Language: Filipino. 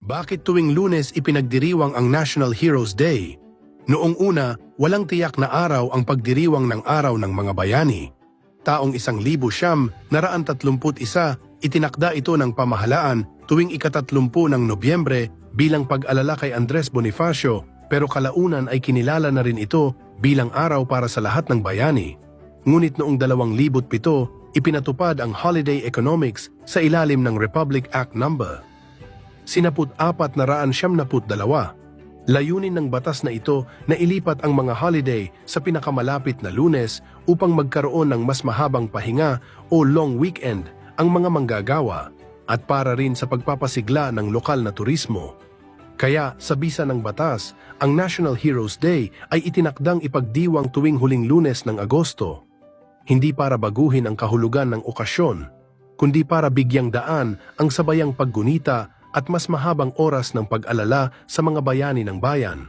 Bakit tuwing Lunes ipinagdiriwang ang National Heroes Day? Noong una, walang tiyak na araw ang pagdiriwang ng Araw ng Mga Bayani. Taong 1931, itinakda ito ng pamahalaan tuwing ika-30 ng Nobyembre bilang pag-alala kay Andres Bonifacio, pero kalaunan ay kinilala na rin ito bilang araw para sa lahat ng bayani. Ngunit noong 2007, ipinatupad ang holiday economics sa ilalim ng Republic Act No. 1472. Layunin ng batas na ito na ilipat ang mga holiday sa pinakamalapit na Lunes upang magkaroon ng mas mahabang pahinga o long weekend ang mga manggagawa at para rin sa pagpapasigla ng lokal na turismo. Kaya sa bisa ng batas, ang National Heroes Day ay itinakdang ipagdiwang tuwing huling Lunes ng Agosto. Hindi para baguhin ang kahulugan ng okasyon, kundi para bigyang daan ang sabayang paggunita at mas mahabang oras ng pag-alala sa mga bayani ng bayan.